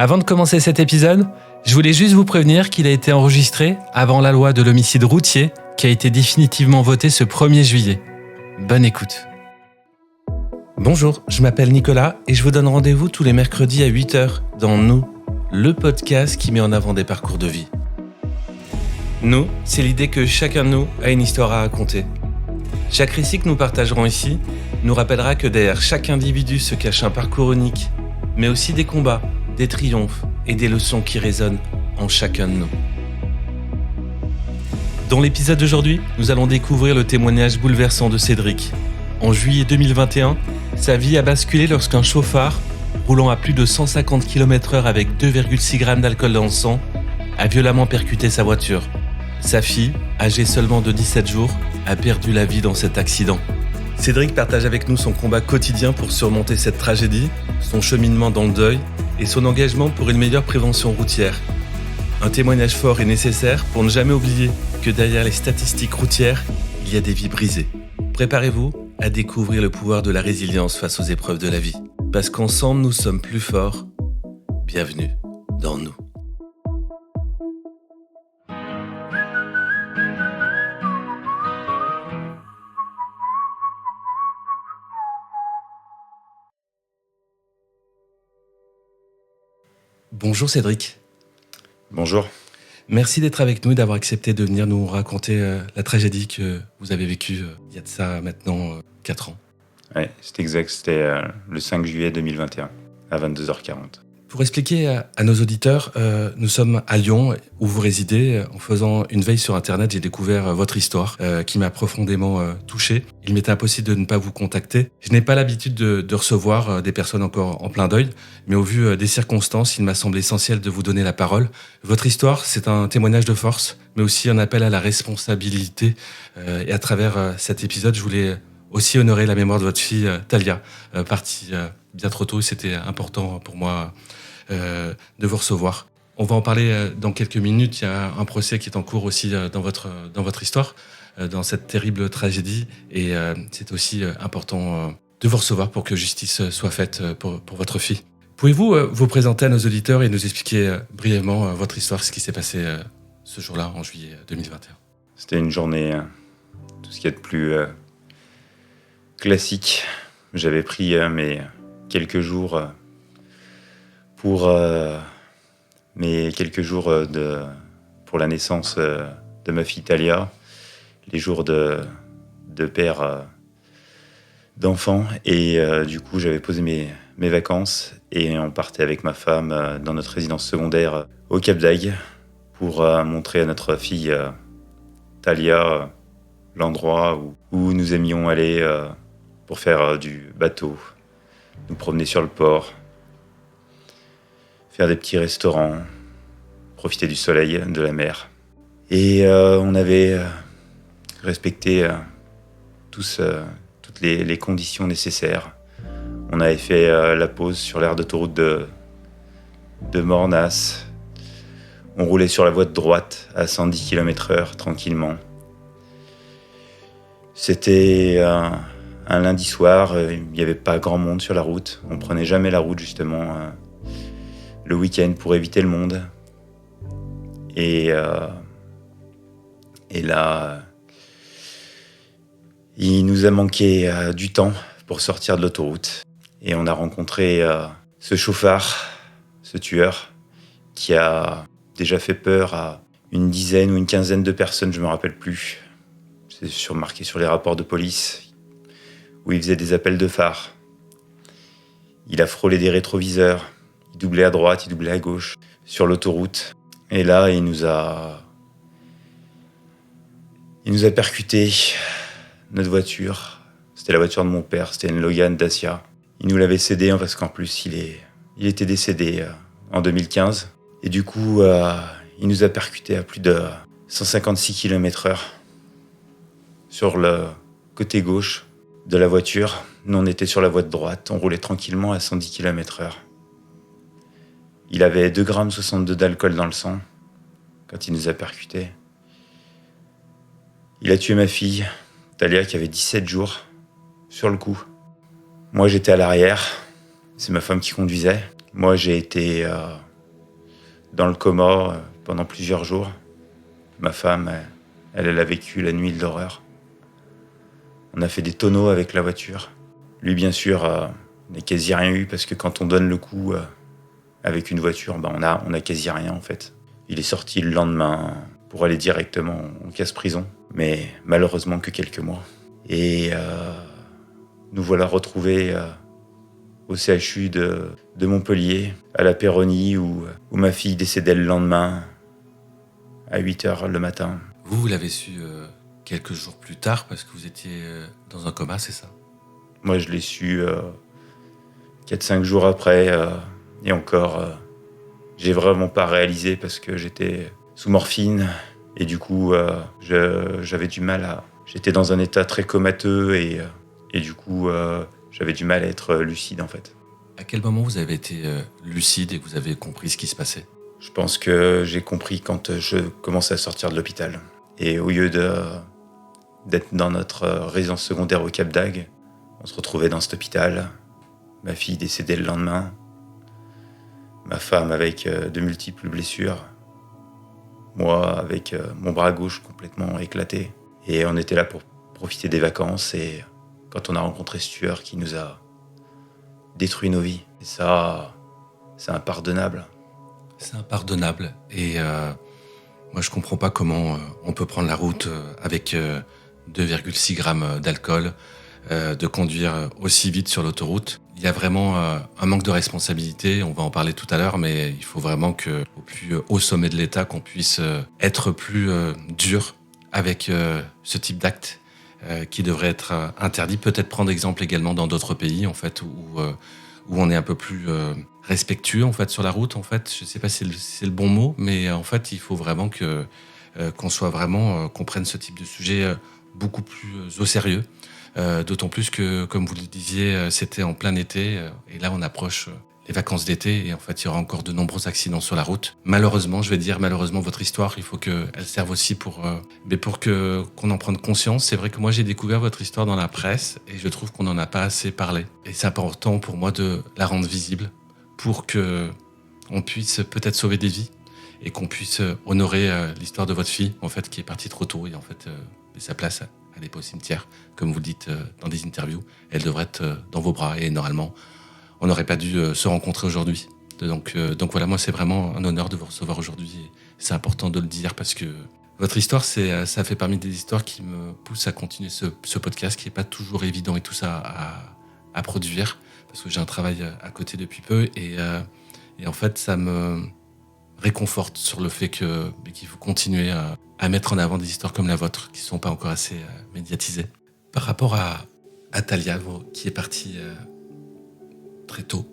Avant de commencer cet épisode, je voulais juste vous prévenir qu'il a été enregistré avant la loi de l'homicide routier qui a été définitivement votée ce 1er juillet. Bonne écoute. Bonjour, je m'appelle Nicolas et je vous donne rendez-vous tous les mercredis à 8h dans Nous, le podcast qui met en avant des parcours de vie. Nous, c'est l'idée que chacun de nous a une histoire à raconter. Chaque récit que nous partagerons ici nous rappellera que derrière chaque individu se cache un parcours unique, mais aussi des combats, des triomphes et des leçons qui résonnent en chacun de nous. Dans l'épisode d'aujourd'hui, nous allons découvrir le témoignage bouleversant de Cédric. En juillet 2021, sa vie a basculé lorsqu'un chauffard, roulant à plus de 150 km/h avec 2,6 grammes d'alcool dans le sang, a violemment percuté sa voiture. Sa fille, âgée seulement de 17 jours, a perdu la vie dans cet accident. Cédric partage avec nous son combat quotidien pour surmonter cette tragédie, son cheminement dans le deuil et son engagement pour une meilleure prévention routière. Un témoignage fort et nécessaire pour ne jamais oublier que derrière les statistiques routières, il y a des vies brisées. Préparez-vous à découvrir le pouvoir de la résilience face aux épreuves de la vie. Parce qu'ensemble, nous sommes plus forts. Bienvenue dans Nous. Bonjour Cédric. Bonjour. Merci d'être avec nous et d'avoir accepté de venir nous raconter la tragédie que vous avez vécue il y a de ça maintenant 4 ans. Oui, c'est exact, c'était le 5 juillet 2021 à 22h40. Pour expliquer à nos auditeurs, nous sommes à Lyon où vous résidez. En faisant une veille sur Internet, j'ai découvert votre histoire qui m'a profondément touché. Il m'était impossible de ne pas vous contacter. Je n'ai pas l'habitude de recevoir des personnes encore en plein deuil, mais au vu des circonstances, il m'a semblé essentiel de vous donner la parole. Votre histoire, c'est un témoignage de force, mais aussi un appel à la responsabilité. Et à travers cet épisode, je voulais aussi honorer la mémoire de votre fille Talia, partie bien trop tôt. C'était important pour moi de vous recevoir. On va en parler dans quelques minutes. Il y a un procès qui est en cours aussi dans votre histoire, dans cette terrible tragédie. Et c'est aussi important de vous recevoir pour que justice soit faite pour votre fille. Pouvez-vous vous présenter à nos auditeurs et nous expliquer brièvement votre histoire, ce qui s'est passé ce jour-là en juillet 2021? C'était une journée, tout ce qu'il y a de plus classique. J'avais pris mes quelques jours pour la naissance de ma fille Talia, les jours de père d'enfant, et du coup j'avais posé mes vacances et on partait avec ma femme dans notre résidence secondaire au Cap d'Agde pour montrer à notre fille Talia l'endroit où nous aimions aller pour faire du bateau, nous promener sur le port, faire des petits restaurants, profiter du soleil, de la mer. Et on avait respecté toutes les conditions nécessaires. On avait fait la pause sur l'aire d'autoroute de Mornas. On roulait sur la voie de droite à 110 km/h tranquillement. C'était un lundi soir, il n'y avait pas grand monde sur la route. On prenait jamais la route justement le week-end pour éviter le monde. Et là, il nous a manqué du temps pour sortir de l'autoroute. Et on a rencontré ce chauffard, ce tueur, qui a déjà fait peur à une dizaine ou une quinzaine de personnes, je ne me rappelle plus. C'est marqué sur les rapports de police, où il faisait des appels de phare. Il a frôlé des rétroviseurs. Il doublait à droite, il doublait à gauche, sur l'autoroute. Et là, il nous a percuté notre voiture. C'était la voiture de mon père, c'était une Logan Dacia. Il nous l'avait cédée parce qu'en plus, il était décédé en 2015. Et du coup, il nous a percuté à plus de 156 km/h sur le côté gauche de la voiture. Nous, on était sur la voie de droite, on roulait tranquillement à 110 km/h. Il avait 2,62 g d'alcool dans le sang quand il nous a percutés. Il a tué ma fille, Talia, qui avait 17 jours, sur le coup. Moi, j'étais à l'arrière. C'est ma femme qui conduisait. Moi, j'ai été dans le coma pendant plusieurs jours. Ma femme, elle a vécu la nuit de l'horreur. On a fait des tonneaux avec la voiture. Lui, bien sûr, n'a quasi rien eu parce que quand on donne le coup avec une voiture, on a quasi rien en fait. Il est sorti le lendemain pour aller directement en casse-prison, mais malheureusement que quelques mois. Et nous voilà retrouvés au CHU de Montpellier, à la Péronie, où ma fille décédait le lendemain à 8h le matin. Vous l'avez su quelques jours plus tard parce que vous étiez dans un coma, c'est ça? Moi, je l'ai su 4-5 jours après, et encore, j'ai vraiment pas réalisé parce que j'étais sous morphine, et du coup, j'avais du mal à... J'étais dans un état très comateux, et du coup, j'avais du mal à être lucide, en fait. À quel moment vous avez été lucide et que vous avez compris ce qui se passait? Je pense que j'ai compris quand je commençais à sortir de l'hôpital. Et au lieu d'être dans notre résidence secondaire au Cap d'Agde, on se retrouvait dans cet hôpital. Ma fille décédée le lendemain. Ma femme avec de multiples blessures. Moi avec mon bras gauche complètement éclaté. Et on était là pour profiter des vacances. Et quand on a rencontré ce tueur qui nous a détruit nos vies. Et ça, c'est impardonnable. C'est impardonnable. Et moi, je comprends pas comment on peut prendre la route avec 2,6 grammes d'alcool, de conduire aussi vite sur l'autoroute. Il y a vraiment un manque de responsabilité, on va en parler tout à l'heure, mais il faut vraiment qu'au plus haut sommet de l'État, qu'on puisse être plus dur avec ce type d'acte qui devrait être interdit. Peut-être prendre exemple également dans d'autres pays, en fait, où on est un peu plus respectueux en fait sur la route. En fait, je sais pas si c'est le bon mot, mais en fait, il faut vraiment qu'on soit vraiment qu'on prenne ce type de sujet beaucoup plus au sérieux. D'autant plus que, comme vous le disiez, c'était en plein été, et là on approche les vacances d'été, et en fait il y aura encore de nombreux accidents sur la route. Malheureusement, je vais dire malheureusement, votre histoire, il faut qu'elle serve aussi pour qu'on en prenne conscience. C'est vrai que moi j'ai découvert votre histoire dans la presse, et je trouve qu'on n'en a pas assez parlé. Et c'est important pour moi de la rendre visible, pour que on puisse peut-être sauver des vies, et qu'on puisse honorer l'histoire de votre fille, en fait, qui est partie trop tôt, et en fait sa place, elle n'est pas au cimetière, comme vous le dites dans des interviews. Elle devrait être dans vos bras, et normalement, on n'aurait pas dû se rencontrer aujourd'hui. Donc voilà, moi, c'est vraiment un honneur de vous recevoir aujourd'hui. Et c'est important de le dire parce que votre histoire, ça fait parmi des histoires qui me poussent à continuer ce podcast, qui n'est pas toujours évident et tout ça à produire, parce que j'ai un travail à côté depuis peu. Et en fait, ça me réconforte sur le fait qu'il faut continuer à mettre en avant des histoires comme la vôtre, qui ne sont pas encore assez médiatisées. Par rapport à Talia, qui est partie très tôt,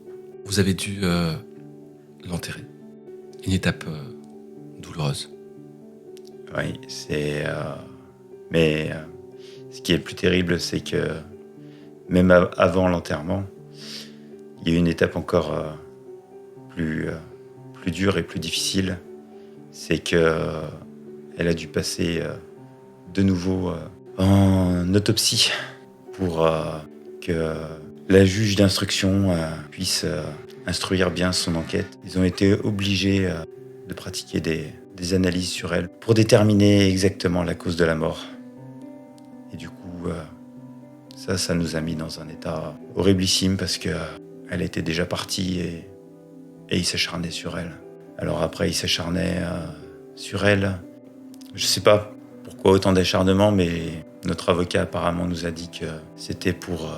vous avez dû l'enterrer. Une étape douloureuse. Oui, mais ce qui est le plus terrible, c'est que même avant l'enterrement, il y a eu une étape encore plus dure et plus difficile. C'est que elle a dû passer de nouveau en autopsie pour que la juge d'instruction puisse instruire bien son enquête. Ils ont été obligés de pratiquer des analyses sur elle pour déterminer exactement la cause de la mort. Et du coup, ça nous a mis dans un état horriblissime parce qu'elle était déjà partie et il s'acharnait sur elle. Alors après, il s'acharnait sur elle. Je sais pas pourquoi autant d'acharnement, mais notre avocat apparemment nous a dit que c'était pour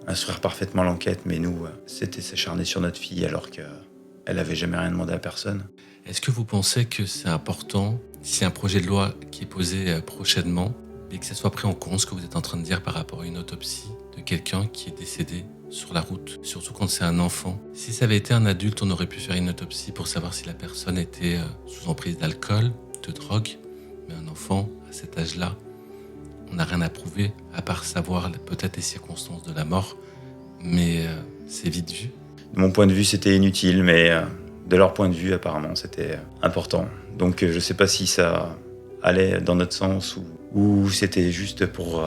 instruire parfaitement l'enquête, mais nous, c'était s'acharner sur notre fille alors qu'elle avait jamais rien demandé à personne. Est-ce que vous pensez que c'est important, si un projet de loi qui est posé prochainement, et que ça soit pris en compte, ce que vous êtes en train de dire par rapport à une autopsie de quelqu'un qui est décédé sur la route, surtout quand c'est un enfant? Si ça avait été un adulte, on aurait pu faire une autopsie pour savoir si la personne était sous emprise d'alcool, de drogue, mais un enfant, à cet âge-là, on n'a rien à prouver, à part savoir peut-être les circonstances de la mort, mais c'est vite vu. De mon point de vue, c'était inutile, mais de leur point de vue, apparemment, c'était important. Donc je ne sais pas si ça allait dans notre sens ou c'était juste pour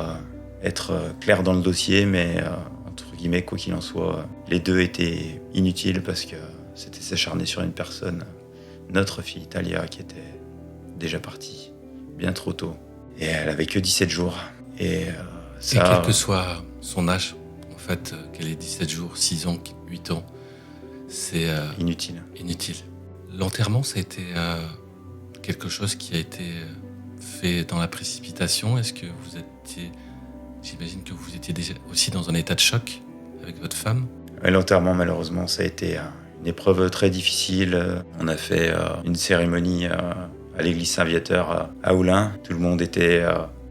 être clair dans le dossier, mais entre guillemets, quoi qu'il en soit, les deux étaient inutiles parce que c'était s'acharner sur une personne notre fille Talia qui était déjà partie bien trop tôt. Et elle avait que 17 jours. Et ça... Et quel que soit son âge, en fait, qu'elle ait 17 jours, 6 ans, 8 ans, c'est inutile. L'enterrement, ça a été quelque chose qui a été fait dans la précipitation. Est-ce que vous étiez... J'imagine que vous étiez déjà aussi dans un état de choc avec votre femme. Ouais, l'enterrement, malheureusement, ça a été une épreuve très difficile. On a fait une cérémonie à l'église Saint-Viateur à Oulin. Tout le monde était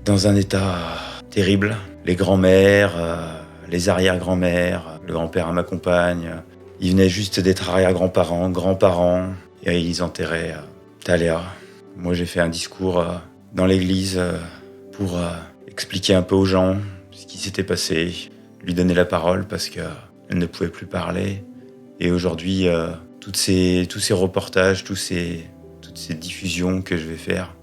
dans un état terrible. Les grands-mères, les arrière-grands-mères, le grand-père à ma compagne. Ils venaient juste d'être arrière-grands-parents, grands-parents. Et ils enterraient Talia. Moi, j'ai fait un discours dans l'église pour expliquer un peu aux gens ce qui s'était passé, lui donner la parole parce qu'elle ne pouvait plus parler. Et aujourd'hui, tous ces reportages, toutes ces diffusions que je vais faire,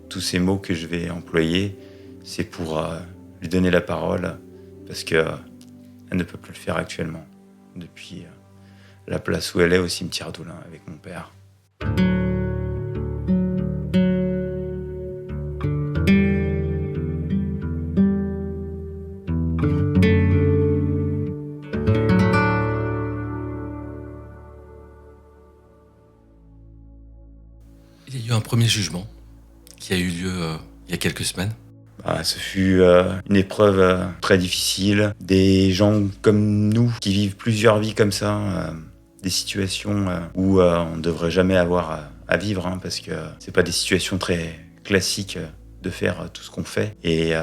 tous ces mots que je vais employer, c'est pour lui donner la parole parce qu'elle ne peut plus le faire actuellement depuis la place où elle est au cimetière d'Oulin avec mon père. Il y a eu un premier jugement qui a eu lieu il y a quelques semaines. Ce fut une épreuve très difficile. Des gens comme nous qui vivent plusieurs vies comme ça, des situations où on ne devrait jamais avoir à vivre, parce que c'est pas des situations très classiques de faire tout ce qu'on fait. Et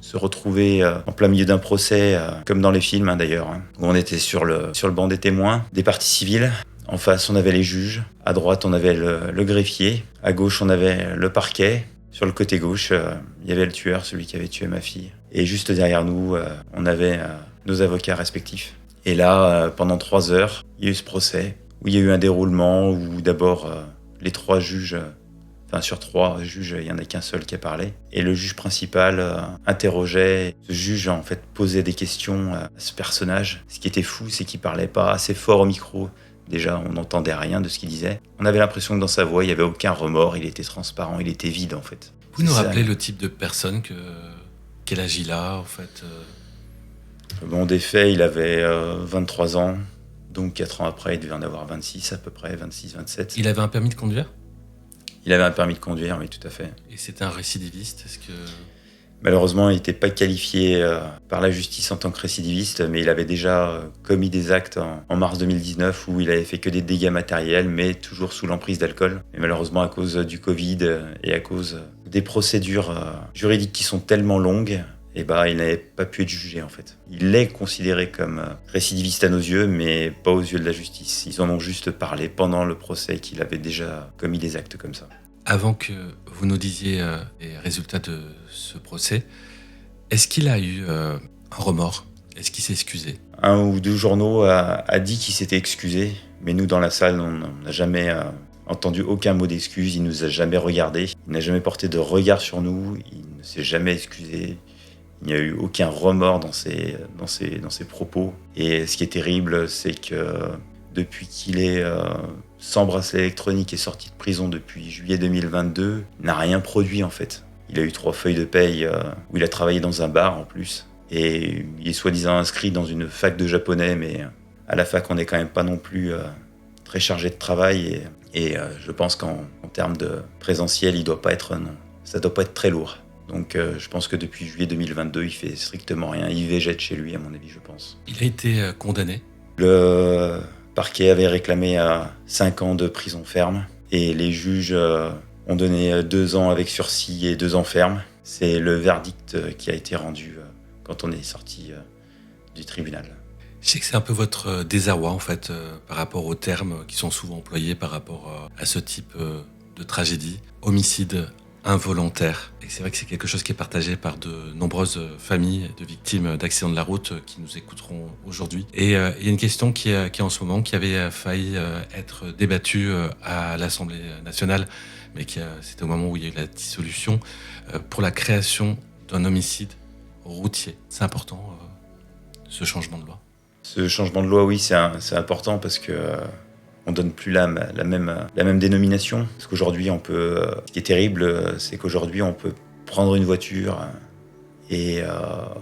se retrouver en plein milieu d'un procès, comme dans les films d'ailleurs, où on était sur le banc des témoins, des parties civiles. En face, on avait les juges. À droite, on avait le greffier. À gauche, on avait le parquet. Sur le côté gauche, il y avait le tueur, celui qui avait tué ma fille. Et juste derrière nous, on avait nos avocats respectifs. Et là, pendant 3 heures, il y a eu ce procès, où il y a eu un déroulement, où d'abord, les 3 juges, sur 3 juges, il n'y en a qu'un seul qui a parlé. Et le juge principal interrogeait. Ce juge, en fait, posait des questions à ce personnage. Ce qui était fou, c'est qu'il parlait pas assez fort au micro. Déjà, on n'entendait rien de ce qu'il disait. On avait l'impression que dans sa voix, il n'y avait aucun remords, il était transparent, il était vide en fait. Vous nous rappelez le type de personne quel âge il a en fait Bon, des faits, il avait 23 ans, donc 4 ans après, il devait en avoir 26 à peu près, 26, 27. Il avait un permis de conduire ? Il avait un permis de conduire, oui, tout à fait. Et c'était un récidiviste, est-ce que... Malheureusement, il n'était pas qualifié par la justice en tant que récidiviste, mais il avait déjà commis des actes en mars 2019 où il avait fait que des dégâts matériels, mais toujours sous l'emprise d'alcool. Et malheureusement, à cause du Covid et à cause des procédures juridiques qui sont tellement longues, il n'avait pas pu être jugé en fait. Il est considéré comme récidiviste à nos yeux, mais pas aux yeux de la justice. Ils en ont juste parlé pendant le procès qu'il avait déjà commis des actes comme ça. Avant que vous nous disiez les résultats de ce procès, est-ce qu'il a eu un remords ? Est-ce qu'il s'est excusé ? 1 ou 2 journaux a dit qu'il s'était excusé, mais nous dans la salle, on n'a jamais entendu aucun mot d'excuse, il nous a jamais regardé, il n'a jamais porté de regard sur nous, il ne s'est jamais excusé, il n'y a eu aucun remords dans ses propos. Et ce qui est terrible, c'est que depuis qu'il est sans bracelet électronique et sorti de prison depuis juillet 2022, il n'a rien produit en fait. Il a eu 3 feuilles de paye où il a travaillé dans un bar en plus. Et il est soi-disant inscrit dans une fac de japonais, mais à la fac, on n'est quand même pas non plus très chargé de travail. Et je pense qu'en termes de présentiel, ça doit pas être très lourd. Donc je pense que depuis juillet 2022, il fait strictement rien. Il végète chez lui, à mon avis, je pense. Il a été condamné ? Le parquet avait réclamé 5 ans de prison ferme. Et les juges ont donné 2 ans avec sursis et 2 ans ferme. C'est le verdict qui a été rendu quand on est sorti du tribunal. Je sais que c'est un peu votre désarroi en fait par rapport aux termes qui sont souvent employés par rapport à ce type de tragédie. Homicide involontaire. Et c'est vrai que c'est quelque chose qui est partagé par de nombreuses familles de victimes d'accidents de la route qui nous écouteront aujourd'hui. Et il y a une question qui est en ce moment, qui avait failli être débattue à l'Assemblée nationale, mais c'était au moment où il y a eu la dissolution, pour la création d'un homicide routier. C'est important, ce changement de loi. Ce changement de loi, oui, c'est important parce que on donne plus la même dénomination. Parce qu'aujourd'hui, ce qui est terrible, c'est qu'aujourd'hui, on peut prendre une voiture et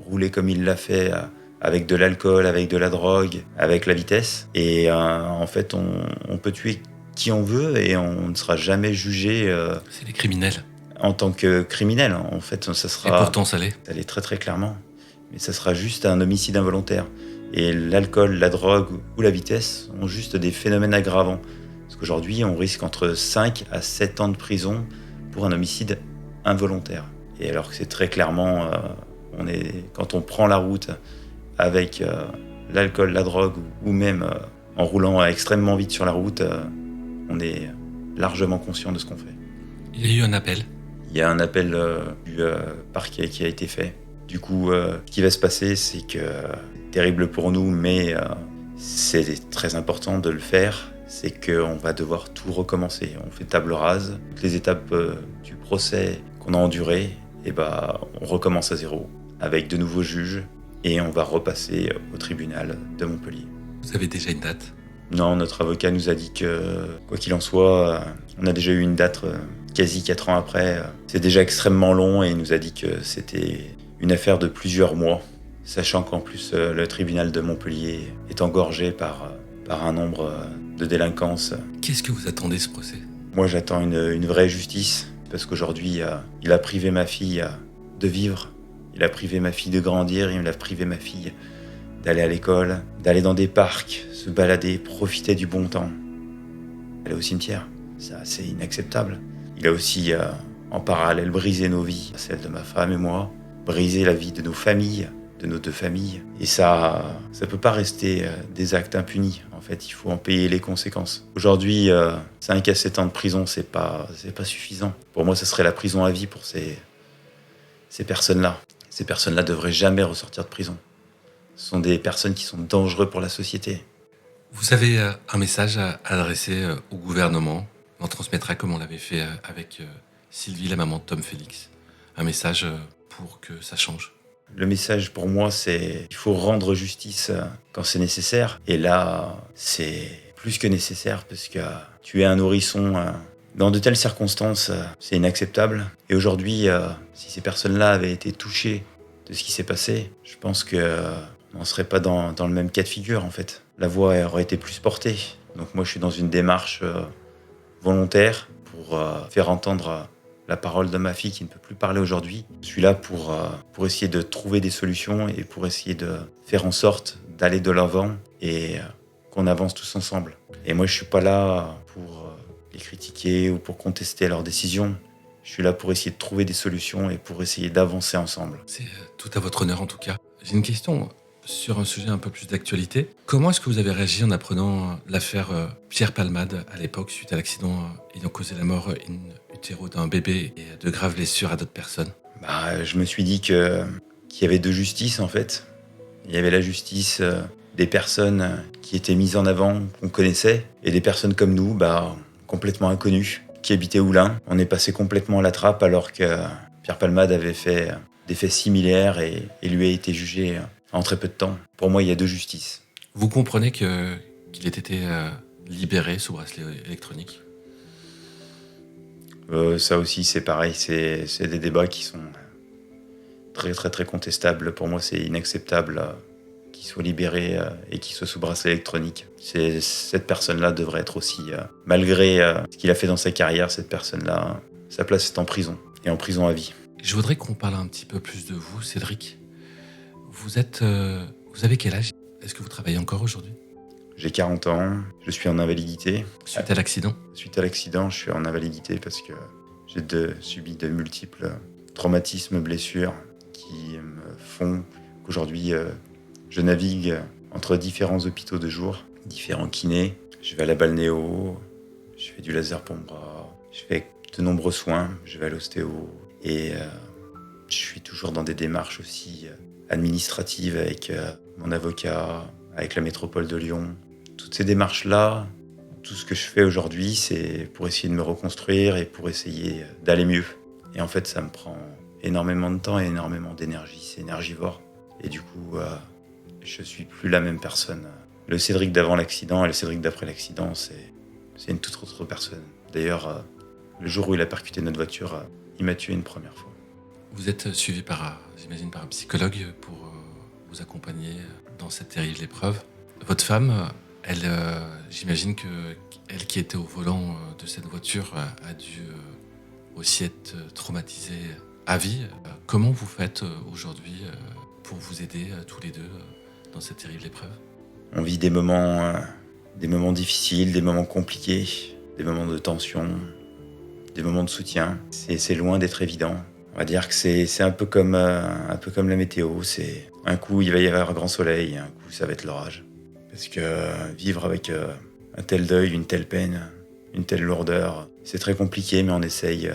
rouler comme il l'a fait, avec de l'alcool, avec de la drogue, avec la vitesse. Et en fait, on peut tuer qui on veut et on ne sera jamais jugé C'est les criminels. en tant que criminel. En fait, ça sera... Et pourtant, ça l'est. Ça l'est très très clairement. Mais ça sera juste un homicide involontaire. Et l'alcool, la drogue ou la vitesse ont juste des phénomènes aggravants. Parce qu'aujourd'hui, on risque entre 5 à 7 ans de prison pour un homicide involontaire. Et alors que c'est très clairement, quand on prend la route avec l'alcool, la drogue ou même en roulant extrêmement vite sur la route, on est largement conscient de ce qu'on fait. Il y a eu un appel. Il y a un appel du parquet qui a été fait. Du coup, ce qui va se passer, c'est que c'est terrible pour nous, mais c'est très important de le faire. C'est qu'on va devoir tout recommencer. On fait table rase. Toutes les étapes du procès qu'on a enduré, et on recommence à zéro avec de nouveaux juges et on va repasser au tribunal de Montpellier. Vous avez déjà une date? Non, notre avocat nous a dit que, quoi qu'il en soit, on a déjà eu une date quasi 4 ans après. C'est déjà extrêmement long et il nous a dit que c'était une affaire de plusieurs mois, sachant qu'en plus le tribunal de Montpellier est engorgé par un nombre de délinquances. Qu'est-ce que vous attendez ce procès? Moi, j'attends une vraie justice, parce qu'aujourd'hui, il a privé ma fille de vivre, il a privé ma fille de grandir, il a privé ma fille d'aller à l'école, d'aller dans des parcs, se balader, profiter du bon temps, aller au cimetière. Ça, c'est inacceptable. Il a aussi, en parallèle, brisé nos vies, celle de ma femme et moi, brisé la vie de nos familles, de nos 2 familles. Et ça peut pas rester des actes impunis. En fait, il faut en payer les conséquences. Aujourd'hui, 5 à 7 ans de prison, c'est pas suffisant. Pour moi, ce serait la prison à vie pour ces personnes-là. Ces personnes-là devraient jamais ressortir de prison. Ce sont des personnes qui sont dangereuses pour la société. Vous avez un message à adresser au gouvernement. On transmettra comme on l'avait fait avec Sylvie, la maman de Tom Félix. Un message pour que ça change. Le message pour moi, c'est qu'il faut rendre justice quand c'est nécessaire. Et là, c'est plus que nécessaire parce que tuer un nourrisson dans de telles circonstances, c'est inacceptable. Et aujourd'hui, si ces personnes-là avaient été touchées de ce qui s'est passé, je pense qu'on n'en serait pas dans le même cas de figure en fait. La voix aurait été plus portée. Donc moi, je suis dans une démarche volontaire pour faire entendre la parole de ma fille qui ne peut plus parler aujourd'hui. Je suis là pour essayer de trouver des solutions et pour essayer de faire en sorte d'aller de l'avant et qu'on avance tous ensemble. Et moi, je suis pas là pour les critiquer ou pour contester leurs décisions. Je suis là pour essayer de trouver des solutions et pour essayer d'avancer ensemble. C'est tout à votre honneur en tout cas. J'ai une question sur un sujet un peu plus d'actualité. Comment est-ce que vous avez réagi en apprenant l'affaire Pierre Palmade à l'époque suite à l'accident ayant causé la mort in utero d'un bébé et de graves blessures à d'autres personnes? Je me suis dit qu'il y avait 2 justices en fait. Il y avait la justice des personnes qui étaient mises en avant, qu'on connaissait, et des personnes comme nous, complètement inconnues, qui habitaient Oulin. On est passé complètement à la trappe alors que Pierre Palmade avait fait des faits similaires et lui a été jugé en très peu de temps. Pour moi, il y a 2 justices. Vous comprenez qu'il ait été libéré sous bracelet électronique? Ça aussi, c'est pareil. C'est des débats qui sont très, très, très contestables. Pour moi, c'est inacceptable qu'il soit libéré et qu'il soit sous bracelet électronique. Cette personne-là devrait être aussi, malgré ce qu'il a fait dans sa carrière, cette personne-là, sa place est en prison, et en prison à vie. Je voudrais qu'on parle un petit peu plus de vous, Cédric. Vous avez quel âge? Est-ce que vous travaillez encore aujourd'hui? J'ai 40 ans, je suis en invalidité. Suite à l'accident? Suite à l'accident, je suis en invalidité parce que j'ai subi de multiples traumatismes, blessures qui me font qu'aujourd'hui, je navigue entre différents hôpitaux de jour, différents kinés. Je vais à la balnéo, je fais du laser pour mon bras, je fais de nombreux soins, je vais à l'ostéo et je suis toujours dans des démarches aussi administratives avec mon avocat, avec la métropole de Lyon. Toutes ces démarches-là, tout ce que je fais aujourd'hui, c'est pour essayer de me reconstruire et pour essayer d'aller mieux. Et en fait, ça me prend énormément de temps et énormément d'énergie. C'est énergivore. Et du coup, je suis plus la même personne Le Cédric d'avant l'accident et le Cédric d'après l'accident, c'est une toute autre personne. D'ailleurs, le jour où il a percuté notre voiture, il m'a tué une première fois. Vous êtes suivi j'imagine, par un psychologue pour vous accompagner dans cette terrible épreuve. Votre femme, elle, j'imagine qu'elle qui était au volant de cette voiture a dû aussi être traumatisée à vie. Comment vous faites aujourd'hui pour vous aider tous les deux dans cette terrible épreuve? On vit des moments difficiles, des moments compliqués, des moments de tension, des moments de soutien. C'est loin d'être évident. On va dire que c'est un peu comme la météo. C'est un coup il va y avoir un grand soleil, un coup ça va être l'orage. Parce que vivre avec un tel deuil, une telle peine, une telle lourdeur, c'est très compliqué, mais on essaye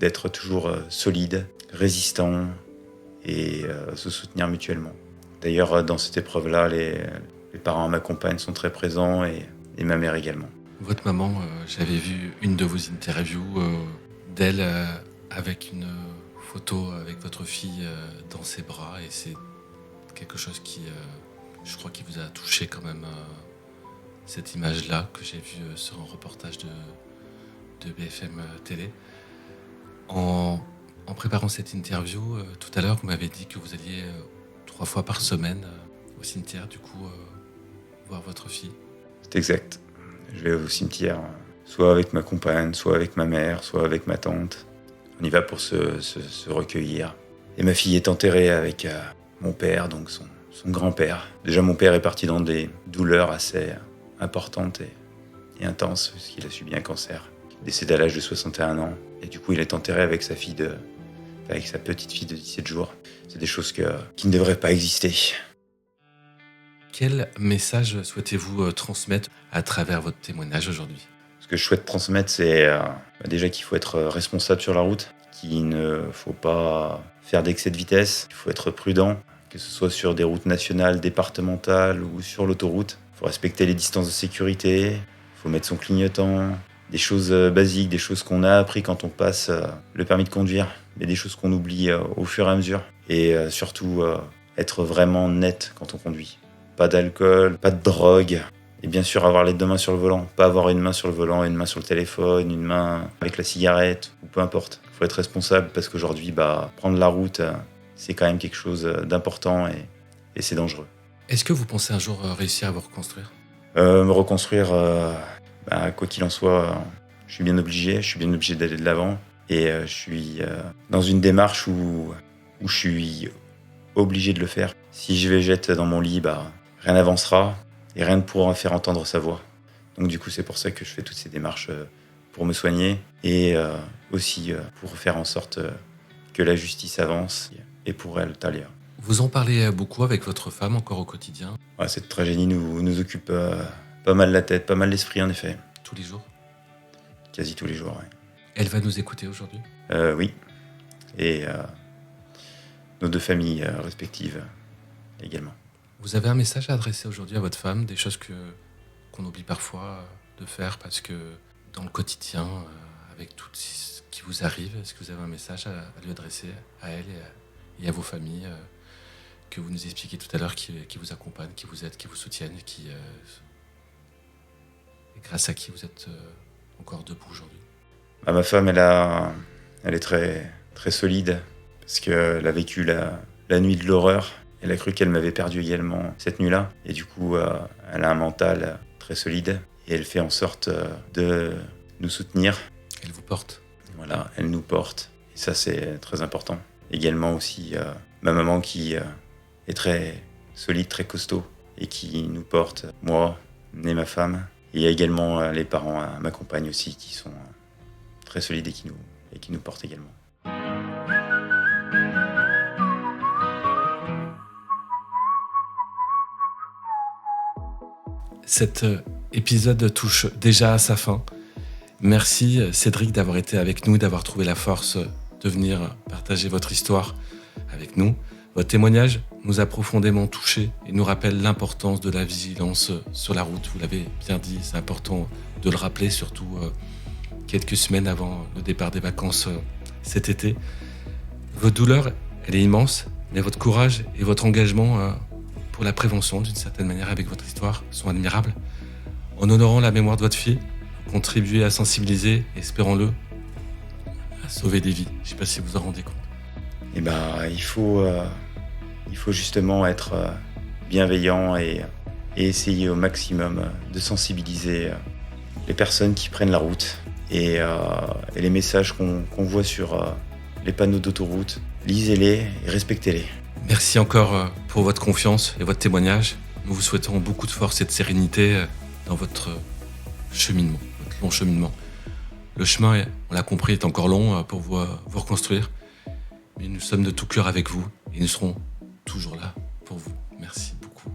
d'être toujours solide, résistant et se soutenir mutuellement. D'ailleurs, dans cette épreuve-là, les parents de ma compagne sont très présents et ma mère également. Votre maman, j'avais vu une de vos interviews d'elle avec une photo avec votre fille dans ses bras, et c'est quelque chose qui, je crois, qui vous a touché quand même, cette image-là que j'ai vue sur un reportage de BFM Télé. En préparant cette interview, tout à l'heure, vous m'avez dit que vous alliez 3 fois par semaine au cimetière, du coup, voir votre fille. C'est exact. Je vais au cimetière, soit avec ma compagne, soit avec ma mère, soit avec ma tante. On y va pour se recueillir. Et ma fille est enterrée avec mon père, donc son grand-père. Déjà, mon père est parti dans des douleurs assez importantes et intenses, puisqu'il a subi un cancer. Il est décédé à l'âge de 61 ans. Et du coup, il est enterré avec sa petite fille de 17 jours. C'est des choses qui ne devraient pas exister. Quel message souhaitez-vous transmettre à travers votre témoignage aujourd'hui? Ce que je souhaite transmettre, c'est déjà qu'il faut être responsable sur la route, qu'il ne faut pas faire d'excès de vitesse, qu'il faut être prudent, que ce soit sur des routes nationales, départementales ou sur l'autoroute. Il faut respecter les distances de sécurité, il faut mettre son clignotant, des choses basiques, des choses qu'on a appris quand on passe le permis de conduire, mais des choses qu'on oublie au fur et à mesure. Et surtout, être vraiment net quand on conduit. Pas d'alcool, pas de drogue. Et bien sûr, avoir les 2 mains sur le volant. Pas avoir une main sur le volant, une main sur le téléphone, une main avec la cigarette, ou peu importe. Il faut être responsable parce qu'aujourd'hui, prendre la route, c'est quand même quelque chose d'important et c'est dangereux. Est-ce que vous pensez un jour réussir à vous reconstruire? Me reconstruire, quoi qu'il en soit, je suis bien obligé d'aller de l'avant. Et je suis dans une démarche où je suis obligé de le faire. Si je végète dans mon lit, rien n'avancera et rien ne pourra faire entendre sa voix. Donc du coup, c'est pour ça que je fais toutes ces démarches pour me soigner et aussi pour faire en sorte que la justice avance et pour elle, Talia. Vous en parlez beaucoup avec votre femme encore au quotidien? Ouais, cette tragédie nous occupe pas mal la tête, pas mal l'esprit en effet. Tous les jours? Quasi tous les jours, ouais. Elle va nous écouter aujourd'hui? Oui. Et nos 2 familles respectives également. Vous avez un message à adresser aujourd'hui à votre femme, des choses qu'on oublie parfois de faire parce que dans le quotidien, avec tout ce qui vous arrive, est-ce que vous avez un message à lui adresser à elle et à vos familles que vous nous expliquiez tout à l'heure, qui vous accompagnent, qui vous aident, qui vous soutiennent, et grâce à qui vous êtes encore debout aujourd'hui? Ma femme, elle est très, très solide parce qu'elle a vécu la nuit de l'horreur. Elle a cru qu'elle m'avait perdu également cette nuit-là. Et du coup, elle a un mental très solide et elle fait en sorte de nous soutenir. Elle vous porte? Voilà, elle nous porte. Et ça, c'est très important. Également aussi, ma maman qui est très solide, très costaud et qui nous porte, moi et ma femme. Et il y a également les parents, ma compagne aussi, qui sont très solides et qui nous portent également. Cet épisode touche déjà à sa fin. Merci Cédric d'avoir été avec nous, d'avoir trouvé la force de venir partager votre histoire avec nous. Votre témoignage nous a profondément touchés et nous rappelle l'importance de la vigilance sur la route. Vous l'avez bien dit, c'est important de le rappeler, surtout quelques semaines avant le départ des vacances cet été. Votre douleur, elle est immense, mais votre courage et votre engagement pour la prévention, d'une certaine manière, avec votre histoire, sont admirables. En honorant la mémoire de votre fille, vous contribuez à sensibiliser, espérons-le, à sauver des vies. Je ne sais pas si vous vous en rendez compte. Et il faut justement être bienveillant et essayer au maximum de sensibiliser les personnes qui prennent la route et les messages qu'on voit sur les panneaux d'autoroute. Lisez-les et respectez-les. Merci encore pour votre confiance et votre témoignage. Nous vous souhaitons beaucoup de force et de sérénité dans votre cheminement, votre long cheminement. Le chemin, on l'a compris, est encore long pour vous reconstruire. Mais nous sommes de tout cœur avec vous et nous serons toujours là pour vous. Merci beaucoup.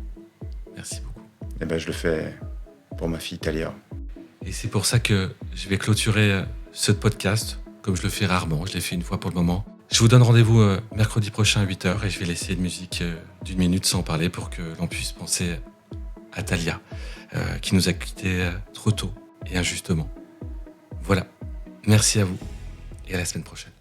Merci beaucoup. Je le fais pour ma fille Talia. Et c'est pour ça que je vais clôturer ce podcast, comme je le fais rarement. Je l'ai fait une fois pour le moment. Je vous donne rendez-vous mercredi prochain à 8h et je vais laisser une musique d'une minute sans parler pour que l'on puisse penser à Talia, qui nous a quittés trop tôt et injustement. Voilà. Merci à vous et à la semaine prochaine.